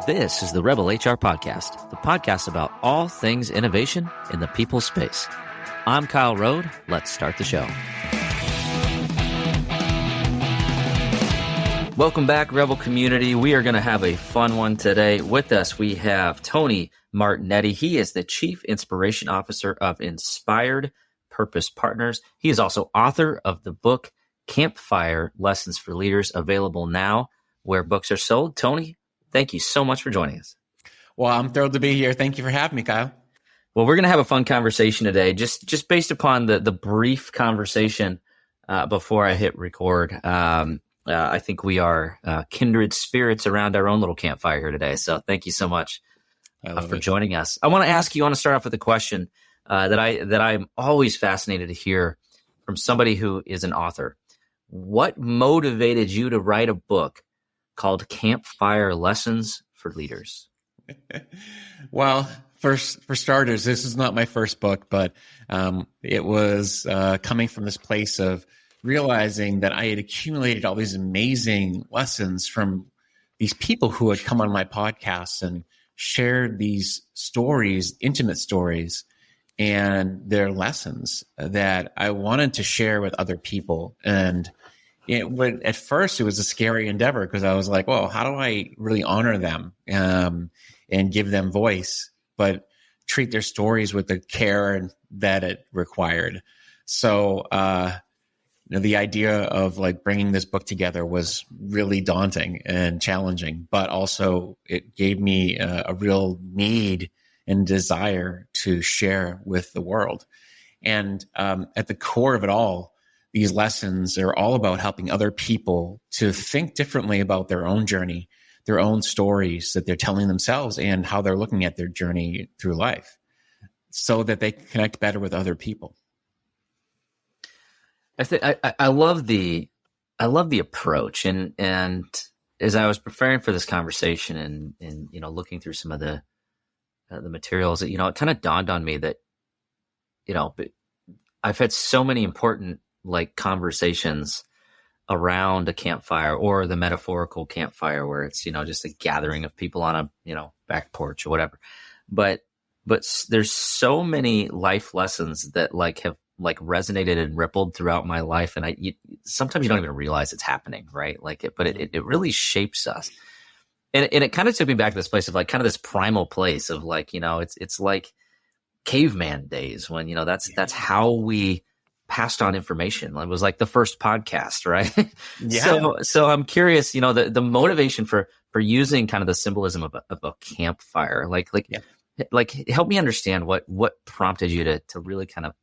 This is the Rebel HR Podcast, the podcast about all things innovation in the people space. I'm Kyle Rode. Let's start the show. Welcome back, Rebel community. We are going to have a fun one today. With us, we have Tony Martinetti. He is the Chief Inspiration Officer of Inspired Purpose Partners. He is also author of the book Campfire Lessons for Leaders, available now where books are sold. Tony, thank you so much for joining us. Well, I'm thrilled to be here. Thank you for having me, Kyle. Well, we're going to have a fun conversation today, just based upon the brief conversation before I hit record. I think we are kindred spirits around our own little campfire here today. So thank you so much for joining us. I want to start off with a question that I'm always fascinated to hear from somebody who is an author. What motivated you to write a book called Campfire Lessons for Leaders? Well, for starters, this is not my first book, but it was coming from this place of realizing that I had accumulated all these amazing lessons from these people who had come on my podcast and shared these stories, intimate stories, and their lessons that I wanted to share with other people. And at first it was a scary endeavor because I was like, well, how do I really honor them and give them voice, but treat their stories with the care that it required? So, the idea of like bringing this book together was really daunting and challenging, but also it gave me a real need and desire to share with the world. And at the core of it all, these lessons are all about helping other people to think differently about their own journey, their own stories that they're telling themselves, and how they're looking at their journey through life so that they can connect better with other people. I love the approach, and as I was preparing for this conversation and looking through some of the materials, it kind of dawned on me that I've had so many important conversations around a campfire, or the metaphorical campfire where it's just a gathering of people on a back porch or whatever, but there's so many life lessons that have resonated and rippled throughout my life. And sometimes you don't even realize it's happening, right? But it really shapes us. And it kind of took me back to this place of kind of this primal place of it's like caveman days when, that's how we passed on information. It was like the first podcast, right? Yeah. So I'm curious, the motivation for using kind of the symbolism of a campfire, help me understand what prompted you to really kind of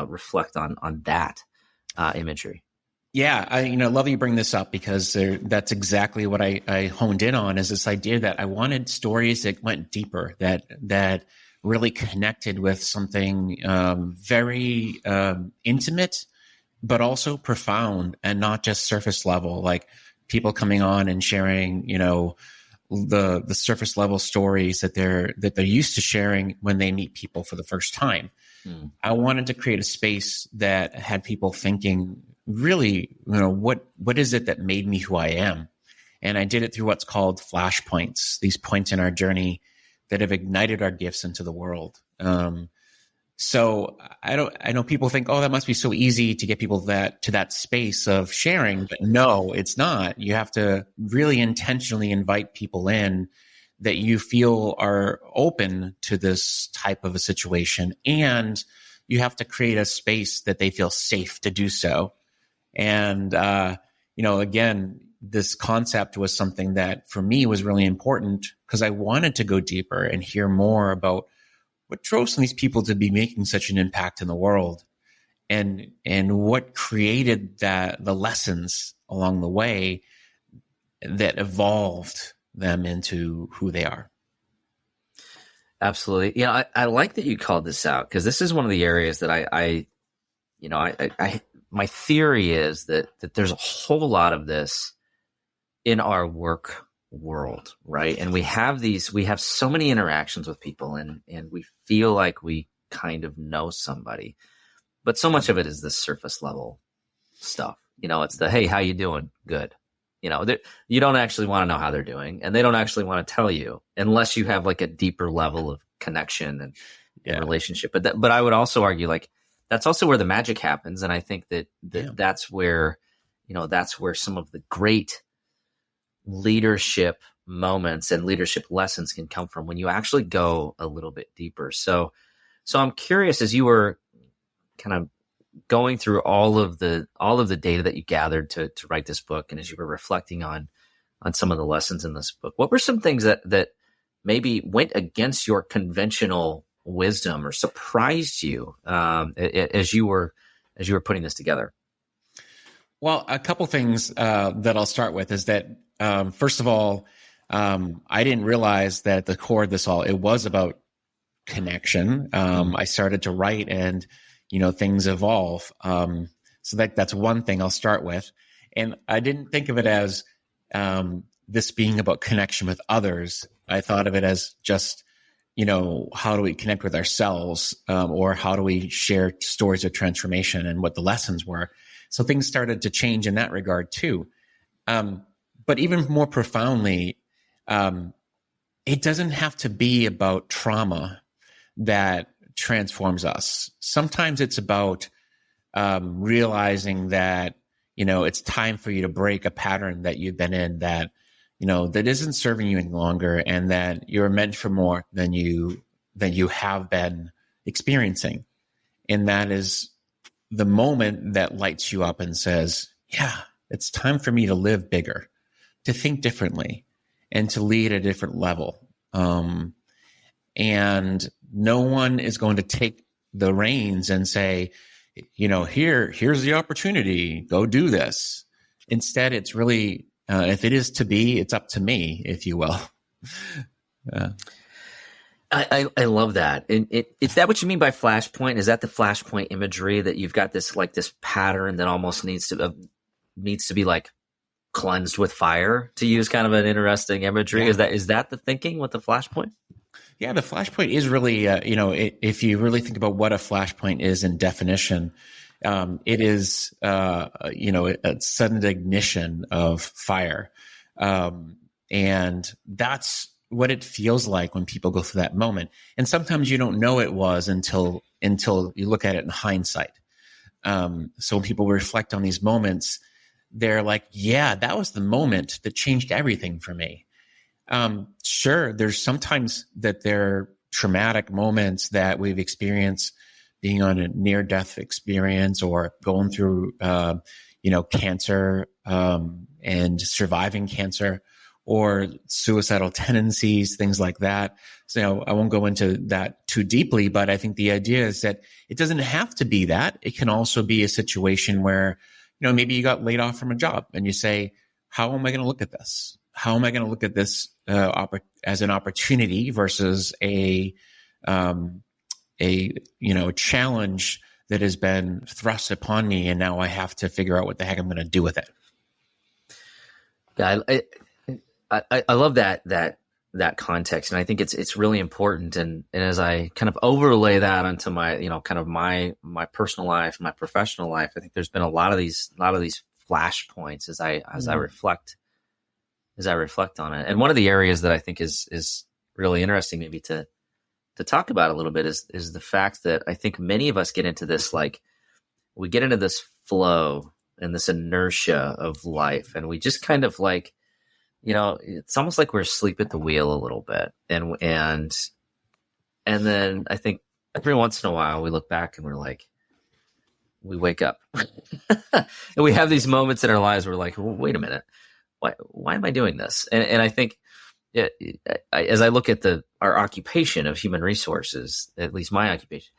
reflect on that imagery. Yeah, I love you bring this up because that's exactly what I honed in on, is this idea that I wanted stories that went deeper, that really connected with something very intimate, but also profound and not just surface level, like people coming on and sharing, the surface level stories that they're used to sharing when they meet people for the first time. I wanted to create a space that had people thinking, really, what is it that made me who I am? And I did it through what's called Flashpoints, these points in our journey that have ignited our gifts into the world. So I know people think, oh, that must be so easy to get people to that space of sharing, but no, it's not. You have to really intentionally invite people in that you feel are open to this type of a situation, and you have to create a space that they feel safe to do so. And, again, this concept was something that for me was really important because I wanted to go deeper and hear more about what drove some of these people to be making such an impact in the world, and what created the lessons along the way that evolved them into who they are. Absolutely. I like that you called this out, because this is one of the areas that I my theory is that there's a whole lot of this in our work world, right? And we have so many interactions with people, and we feel like we kind of know somebody, but so much of it is this surface level stuff. It's the, hey, how you doing? Good. you don't actually want to know how they're doing, and they don't actually want to tell you unless you have like a deeper level of connection and relationship. But I would also argue like that's also where the magic happens, and I think that that's where some of the great leadership moments and leadership lessons can come from when you actually go a little bit deeper. So I'm curious, as you were kind of going through all of the data that you gathered to write this book, and as you were reflecting on some of the lessons in this book, what were some things that maybe went against your conventional wisdom or surprised you as you were putting this together? Well, a couple things that I'll start with is that first of all, I didn't realize that at the core of this all, it was about connection. I started to write, and things evolve. So that's one thing I'll start with. And I didn't think of it as this being about connection with others. I thought of it as just, how do we connect with ourselves, or how do we share stories of transformation and what the lessons were. So things started to change in that regard too. But even more profoundly, it doesn't have to be about trauma that transforms us. Sometimes it's about realizing that, it's time for you to break a pattern that you've been in that, that isn't serving you any longer, and that you're meant for more than you have been experiencing. And that is the moment that lights you up and says, yeah, it's time for me to live bigger, to think differently, and to lead at a different level. And no one is going to take the reins and say, here's the opportunity, go do this. Instead, it's really, if it is to be, it's up to me, if you will. I love that. And is that what you mean by flashpoint? Is that the flashpoint imagery, that you've got this pattern that almost needs to be like cleansed with fire, to use kind of an interesting imagery? Yeah. Is that the thinking with the flashpoint? Yeah, the flashpoint is really, if you really think about what a flashpoint is in definition, it is, a sudden ignition of fire. And that's what it feels like when people go through that moment. And sometimes you don't know it was until you look at it in hindsight. So when people reflect on these moments, they're like, yeah, that was the moment that changed everything for me. Sure, there's sometimes that there are traumatic moments that we've experienced, being on a near-death experience or going through, cancer and surviving cancer, or suicidal tendencies, things like that. So I won't go into that too deeply, but I think the idea is that it doesn't have to be that. It can also be a situation where, maybe you got laid off from a job and you say, how am I going to look at this? How am I going to look at this as an opportunity versus a challenge that has been thrust upon me, and now I have to figure out what the heck I'm going to do with it. Yeah, I love that context, and I think it's really important. And as I kind of overlay that onto my kind of my personal life, my professional life, I think there's been a lot of these flashpoints as I reflect on it. And one of the areas that I think is really interesting, maybe to talk about a little bit, is the fact that I think many of us get into this, we get into this flow and this inertia of life, and we just kind of it's almost like we're asleep at the wheel a little bit. And then I think every once in a while we look back and we're like, we wake up and we have these moments in our lives where we're like, well, wait a minute, why am I doing this? And I think as I look at our occupation of human resources, at least my occupation,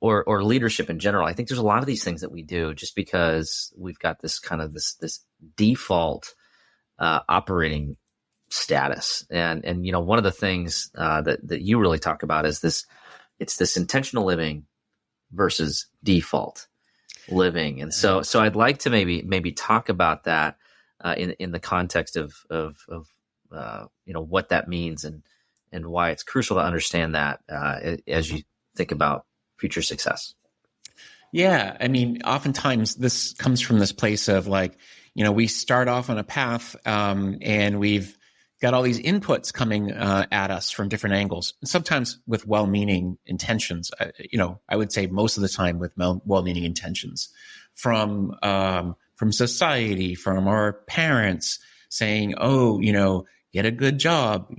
or leadership in general, I think there's a lot of these things that we do just because we've got this kind of this default operating status. And one of the things that you really talk about is it's this intentional living versus default living. And so I'd like to maybe talk about that in the context of what that means and why it's crucial to understand that as you think about future success. Yeah. I mean, oftentimes this comes from this place of we start off on a path, and we've got all these inputs coming at us from different angles, sometimes with well-meaning intentions. I would say most of the time with well-meaning intentions from society, from our parents saying, "Oh, get a good job,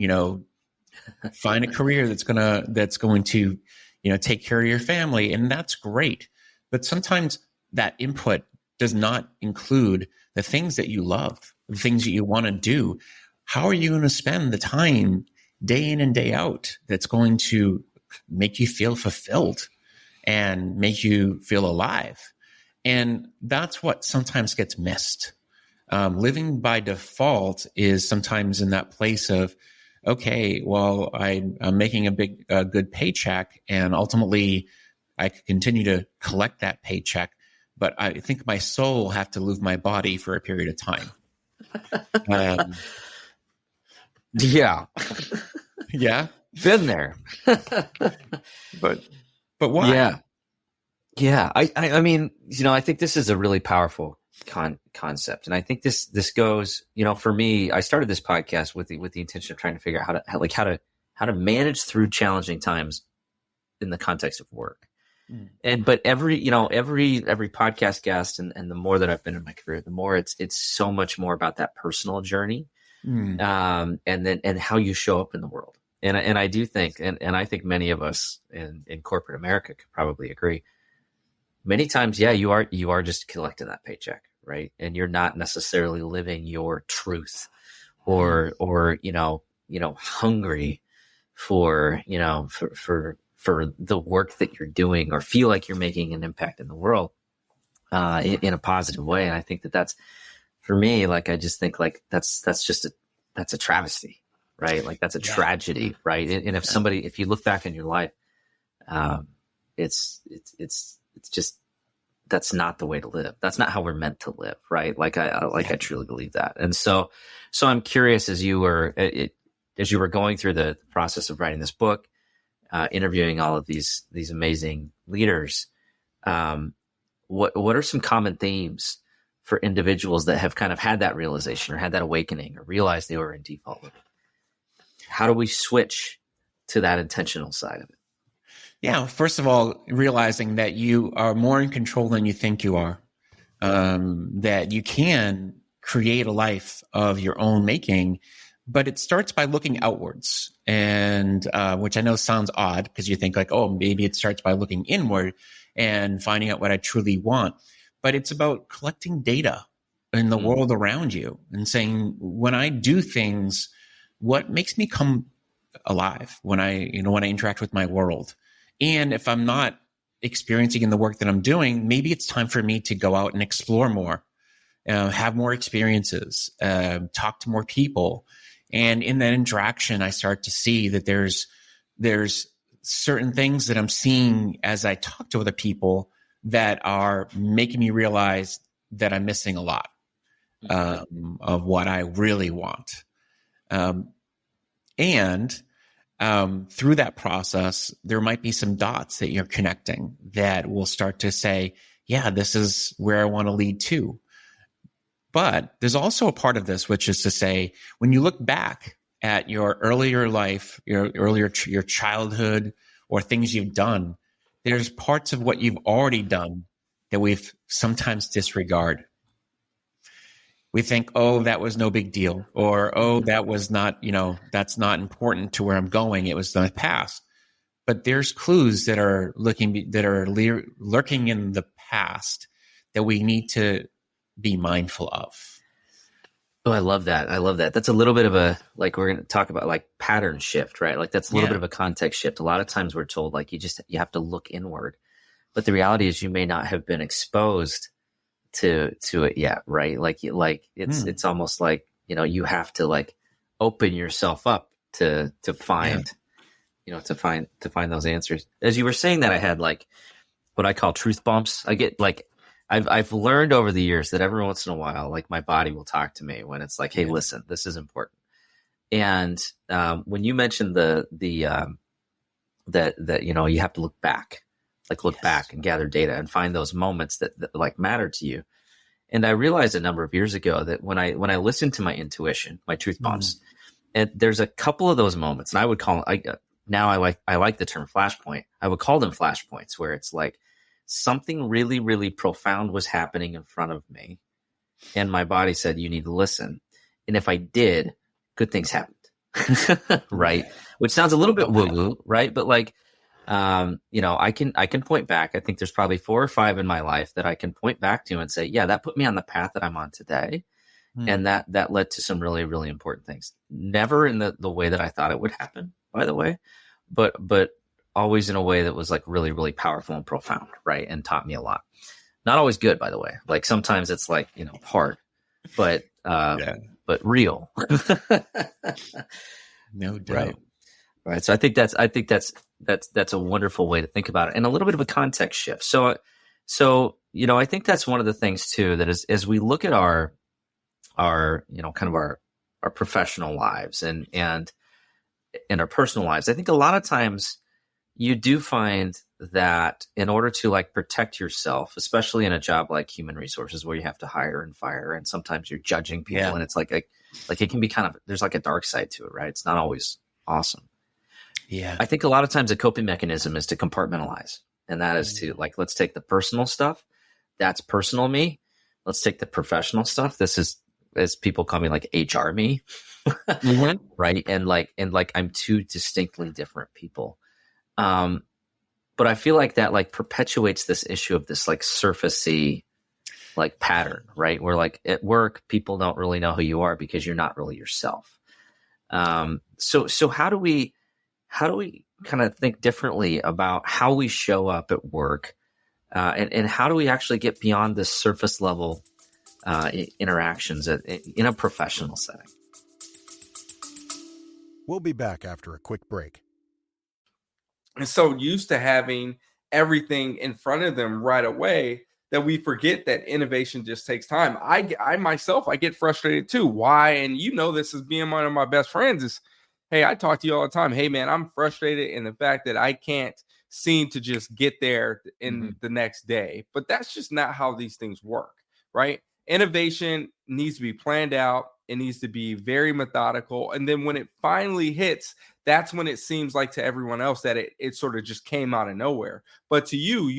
find a career that's going to, take care of your family," and that's great. But sometimes that input does not include the things that you love, the things that you want to do. How are you going to spend the time day in and day out that's going to make you feel fulfilled and make you feel alive? And that's what sometimes gets missed. Living by default is sometimes in that place of, okay, well, I'm making a good paycheck, and ultimately I could continue to collect that paycheck, but I think my soul will have to leave my body for a period of time. Yeah. Yeah. Been there. But why? Yeah. Yeah. I mean, I think this is a really powerful concept. And I think this goes, for me, I started this podcast with the intention of trying to figure out how to manage through challenging times in the context of work. But every podcast guest and the more that I've been in my career, the more it's so much more about that personal journey, and how you show up in the world. And I do think, and I think many of us in corporate America could probably agree. Many times, yeah, you are just collecting that paycheck, right? And you're not necessarily living your truth, or hungry for the work that you're doing, or feel like you're making an impact in the world in a positive way. And I think that's, for me, like, I just think like that's a travesty, right? Like that's a tragedy, right? And if you look back in your life, it's just, that's not the way to live. That's not how we're meant to live, right? I truly believe that. And so I'm curious, as you were going through the process of writing this book, interviewing all of these amazing leaders, what are some common themes for individuals that have kind of had that realization or had that awakening or realized they were in default living? How do we switch to that intentional side of it? Yeah, first of all, realizing that you are more in control than you think you are, that you can create a life of your own making, but it starts by looking outwards, and which I know sounds odd because you think like, oh, maybe it starts by looking inward and finding out what I truly want. But it's about collecting data in the world around you and saying, when I do things, what makes me come alive when I interact with my world? And if I'm not experiencing in the work that I'm doing, maybe it's time for me to go out and explore more, have more experiences, talk to more people. And in that interaction, I start to see that there's certain things that I'm seeing as I talk to other people that are making me realize that I'm missing a lot of what I really want. And through that process, there might be some dots that you're connecting that will start to say, yeah, this is where I want to lead to. But there's also a part of this, which is to say, when you look back at your earlier life, your childhood, or things you've done, there's parts of what you've already done that we've sometimes disregard. We think, oh, that was no big deal, or, oh, that was not, that's not important to where I'm going. It was the past. But there's clues that are lurking in the past that we need to be mindful of. Oh, I love that. That's a little bit of a, like, we're going to talk about like pattern shift, right? Like that's a little bit of a context shift. A lot of times we're told like, you have to look inward, but the reality is you may not have been exposed to it yet, right? Like it's almost like, you have to like open yourself up to find, to find those answers. As you were saying that, I had like what I call truth bumps. I get like, I've learned over the years that every once in a while, like my body will talk to me when it's like, hey, listen, this is important. And when you mentioned that you have to look back and gather data and find those moments that like matter to you. And I realized a number of years ago that when I listen to my intuition, my truth bumps, and there's a couple of those moments, and I would call now I like the term flashpoint. I would call them flashpoints, where it's like something really, really profound was happening in front of me, and my body said, "You need to listen." And if I did, good things happened, right? Which sounds a little bit woo-woo, right? But like, I can point back. I think there's probably 4 or 5 in my life that I can point back to and say, yeah, that put me on the path that I'm on today. And that led to some really, really important things. Never in the way that I thought it would happen, by the way, but always in a way that was like really, really powerful and profound, right? And taught me a lot. Not always good, by the way. Like sometimes it's like, hard, but real. No doubt. Right. So I think that's a wonderful way to think about it, and a little bit of a context shift. So I think that's one of the things too, that is, as we look at our kind of our professional lives and our personal lives, I think a lot of times you do find that in order to like protect yourself, especially in a job like human resources where you have to hire and fire, and sometimes you're judging people, and it's like it can be kind of, there's like a dark side to it, right? It's not always awesome. Yeah. I think a lot of times a coping mechanism is to compartmentalize. And that is to like, let's take the personal stuff. That's personal me. Let's take the professional stuff. This is, as people call me, like HR me. Right. And like I'm two distinctly different people. But I feel like that like perpetuates this issue of this like surfacey like pattern, right? Where like at work, people don't really know who you are because you're not really yourself. So how do we kind of think differently about how we show up at work, and how do we actually get beyond this surface level interactions in a professional setting? We'll be back after a quick break. And so used to having everything in front of them right away that we forget that innovation just takes time. I myself, I get frustrated too. Why? And this as being one of my best friends is, hey, I talk to you all the time. Hey, man, I'm frustrated in the fact that I can't seem to just get there in the next day. But that's just not how these things work, right? Innovation needs to be planned out. It needs to be very methodical. And then when it finally hits, that's when it seems like to everyone else that it sort of just came out of nowhere. But to you,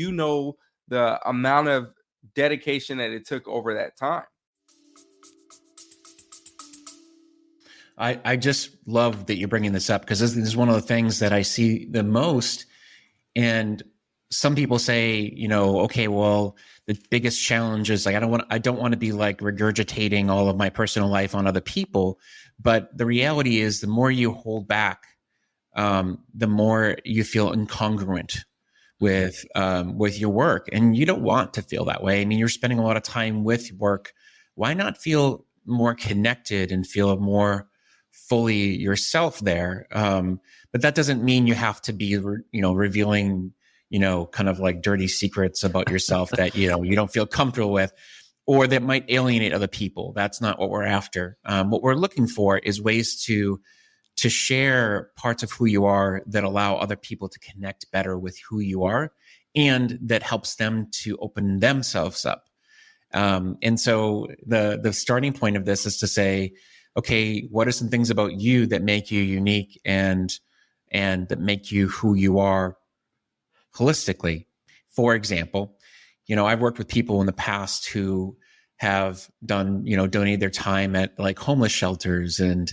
the amount of dedication that it took over that time. I just love that you're bringing this up, because this is one of the things that I see the most. And some people say, okay, well, the biggest challenge is like, I don't want to be like regurgitating all of my personal life on other people. But the reality is, the more you hold back, the more you feel incongruent with your work. And you don't want to feel that way. I mean, you're spending a lot of time with work. Why not feel more connected and feel more fully yourself there? But that doesn't mean you have to be, revealing, kind of like dirty secrets about yourself that, you don't feel comfortable with, or that might alienate other people. That's not what we're after. What we're looking for is ways to share parts of who you are that allow other people to connect better with who you are, and that helps them to open themselves up. And so the starting point of this is to say, okay, what are some things about you that make you unique and that make you who you are holistically? For example, I've worked with people in the past who have done, donated their time at like homeless shelters and,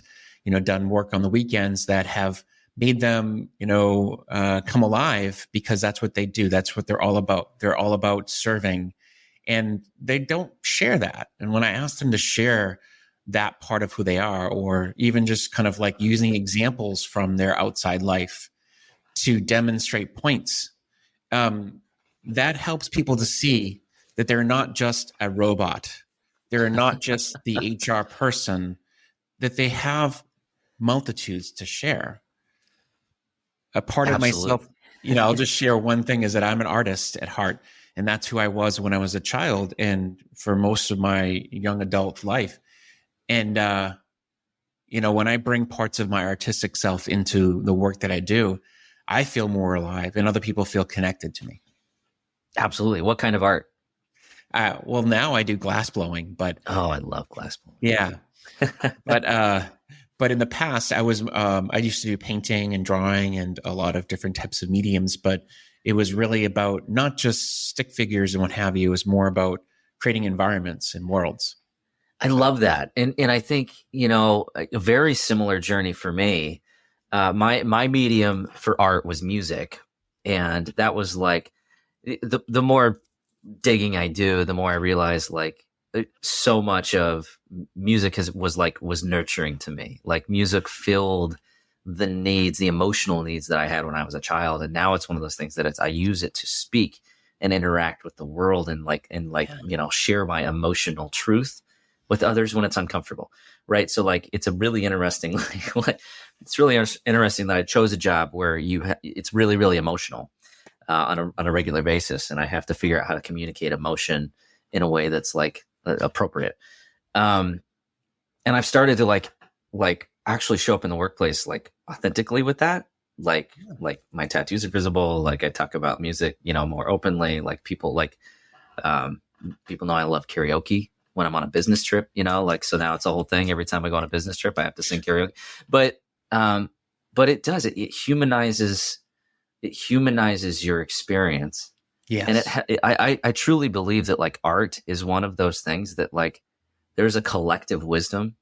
done work on the weekends that have made them, come alive, because that's what they do. That's what they're all about. They're all about serving, and they don't share that. And when I ask them to share that part of who they are, or even just kind of like using examples from their outside life to demonstrate points, that helps people to see that they're not just a robot. They're not just the HR person, that they have multitudes to share. A part Absolutely. of myself, I'll just share one thing, is that I'm an artist at heart. And that's who I was when I was a child and for most of my young adult life. And, when I bring parts of my artistic self into the work that I do, I feel more alive, and other people feel connected to me. Absolutely. What kind of art? Well, now I do glass blowing, but Oh, I love glass blowing. yeah, but in the past, I used to do painting and drawing and a lot of different types of mediums, but it was really about not just stick figures and what have you. It was more about creating environments and worlds. I love that. And I think, a very similar journey for me. My medium for art was music. And that was like the more digging I do, the more I realize like so much of music was nurturing to me. Like music filled the needs, the emotional needs that I had when I was a child. And now it's one of those things that I use it to speak and interact with the world and share my emotional truth with others when it's uncomfortable. Right. So like, it's a really interesting, it's really interesting that I chose a job where it's really, really emotional on a regular basis. And I have to figure out how to communicate emotion in a way that's like appropriate. And I've started to like actually show up in the workplace, like authentically with that. Like my tattoos are visible. Like I talk about music, more openly, like people know I love karaoke when I'm on a business trip, so now it's a whole thing. Every time I go on a business trip, I have to sing karaoke, but it does, it humanizes your experience. Yes. And I truly believe that like art is one of those things that like there's a collective wisdom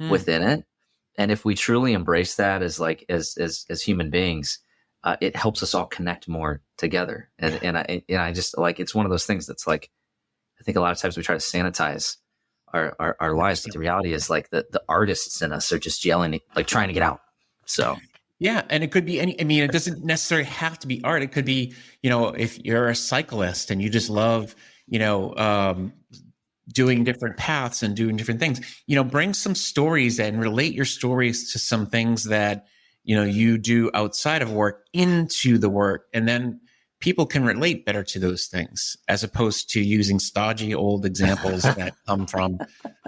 within it. And if we truly embrace that as human beings, it helps us all connect more together. And I just like, it's one of those things that's like, I think a lot of times we try to sanitize our lives, but the reality is like the artists in us are just yelling, like trying to get out. So. Yeah. And it could be it doesn't necessarily have to be art. It could be, if you're a cyclist and you just love, doing different paths and doing different things, bring some stories and relate your stories to some things that, you do outside of work into the work. And then people can relate better to those things as opposed to using stodgy old examples that come from,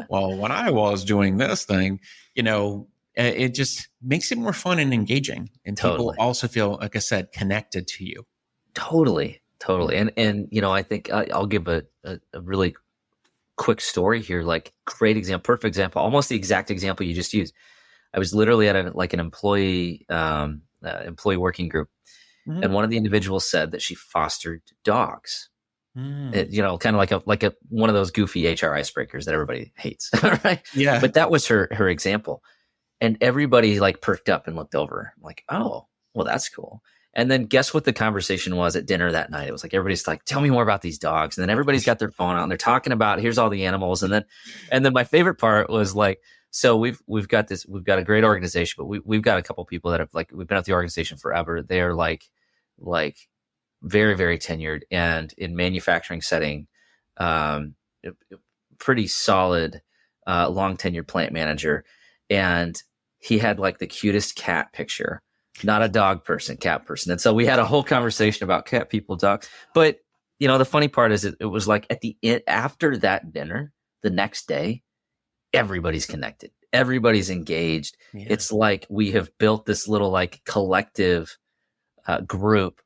well, when I was doing this thing, it just makes it more fun and engaging. And people also feel, like I said, connected to you. Totally. And I think I'll give a really quick story here, like great example, perfect example, almost the exact example you just used. I was literally at an employee working group. Mm-hmm. And one of the individuals said that she fostered dogs. Kind of like a one of those goofy HR icebreakers that everybody hates, right? Yeah. But that was her example, and everybody like perked up and looked over, like, oh, well, that's cool. And then guess what the conversation was at dinner that night? It was like everybody's like, tell me more about these dogs, and then everybody's got their phone out and they're talking about here's all the animals, and then my favorite part was like, so we've got a great organization, but we've got a couple people that have like we've been at the organization forever. They are like very, very tenured and in manufacturing setting, pretty solid, long tenured plant manager. And he had like the cutest cat picture, not a dog person, cat person. And so we had a whole conversation about cat people, dogs. But the funny part is it was like at the end, after that dinner, the next day, everybody's connected. Everybody's engaged. Yeah. It's like we have built this little like collective group,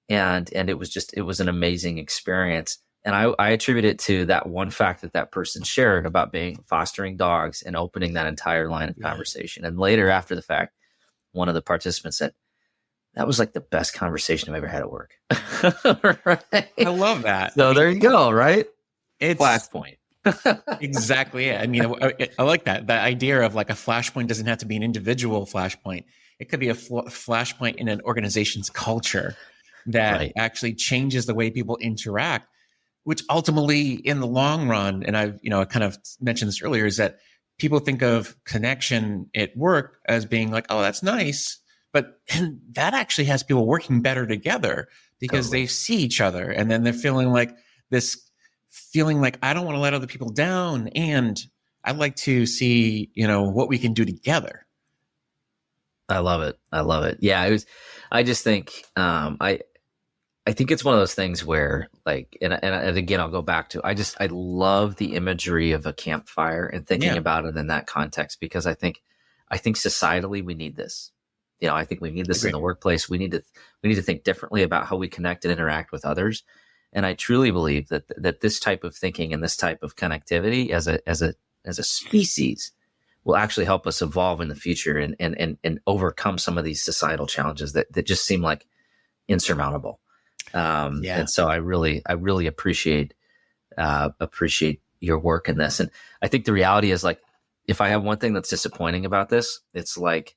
and it was an amazing experience. And I attribute it to that one fact that person shared about fostering dogs and opening that entire line of conversation. And later, after the fact, one of the participants said, that was like the best conversation I've ever had at work. Right? I love that. So there you go. Right. It's Flashpoint. Exactly. Yeah. I mean, I like that. The idea of like a flashpoint doesn't have to be an individual flashpoint. It could be a flashpoint in an organization's culture that actually changes the way people interact, which ultimately in the long run, and I kind of mentioned this earlier, is that people think of connection at work as being like, oh, that's nice. But that actually has people working better together because they see each other, and then they're feeling like I don't want to let other people down, and I'd like to see, what we can do together. I love it. Yeah, I just think, I think it's one of those things where like, and again, I'll go back to, I love the imagery of a campfire and thinking about it in that context, because I think societally we need this. I think we need this in the workplace. We need to think differently about how we connect and interact with others. And I truly believe that this type of thinking and this type of connectivity as a species will actually help us evolve in the future and overcome some of these societal challenges that just seem like insurmountable. And so I really appreciate your work in this. And I think the reality is, like, if I have one thing that's disappointing about this, it's like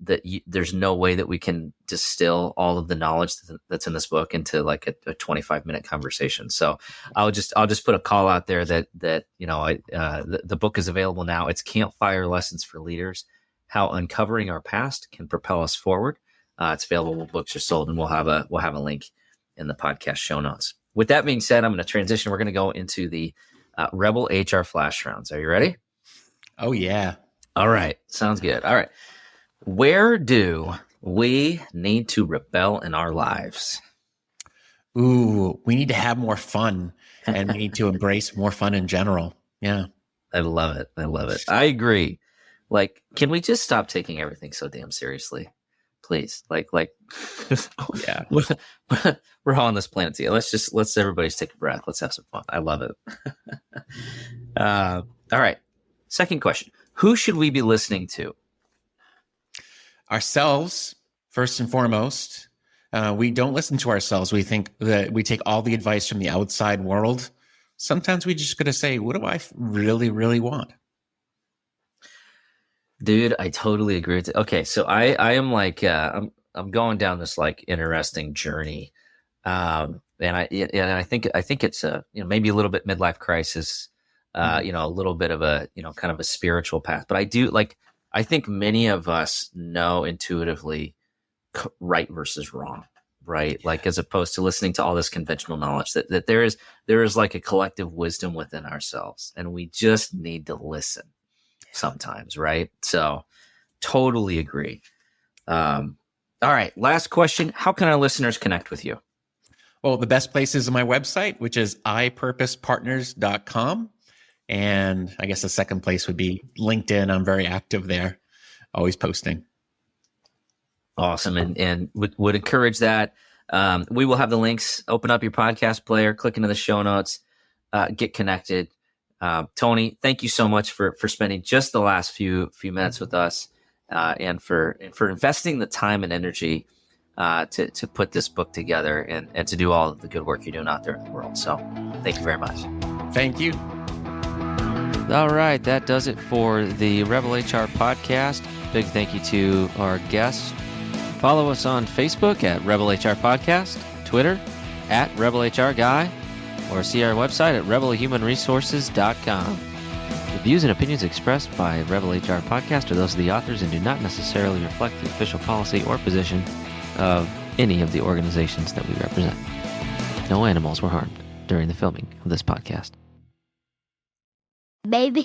that there's no way that we can distill all of the knowledge that's in this book into like a 25-minute conversation. So I'll just put a call out there that the book is available now. It's Campfire Lessons for Leaders: How Uncovering Our Past Can Propel Us Forward. It's available when books are sold, and we'll have a link in the podcast show notes. With that being said, I'm going to transition. We're going to go into the Rebel HR Flash rounds. Are you ready? Oh, yeah. All right. Sounds good. All right. Where do we need to rebel in our lives? Ooh, we need to have more fun, and we need to embrace more fun in general. Yeah. I love it. I agree. Like, can we just stop taking everything so damn seriously? Please. Like, yeah. We're all on this planet together. Let's everybody take a breath. Let's have some fun. I love it. All right. Second question. Who should we be listening to? Ourselves, first and foremost. We don't listen to ourselves. We think that we take all the advice from the outside world. Sometimes we just got to say, what do I really, really want? Dude, I totally agree with it. Okay, so I am like I'm going down this like interesting journey, and I think it's maybe a little bit midlife crisis, a little bit of a kind of a spiritual path. But I think many of us know intuitively right versus wrong, right? Like, as opposed to listening to all this conventional knowledge, that there is like a collective wisdom within ourselves, and we just need to listen sometimes, right? So totally agree. All right, last question. How can our listeners connect with you? Well, the best place is my website, which is ipurposepartners.com. And I guess the second place would be LinkedIn. I'm very active there, always posting. Awesome. And would encourage that. We will have the links. Open up your podcast player, click into the show notes, get connected. Tony, thank you so much for spending just the last few minutes with us, and for investing the time and energy to put this book together and to do all of the good work you're doing out there in the world. So thank you very much. Thank you. All right, that does it for the Rebel HR podcast. Big thank you to our guests. Follow us on Facebook at Rebel HR Podcast, Twitter at Rebel HR Guy, or see our website at rebelhumanresources.com. The views and opinions expressed by Rebel HR Podcast are those of the authors and do not necessarily reflect the official policy or position of any of the organizations that we represent. No animals were harmed during the filming of this podcast. Baby.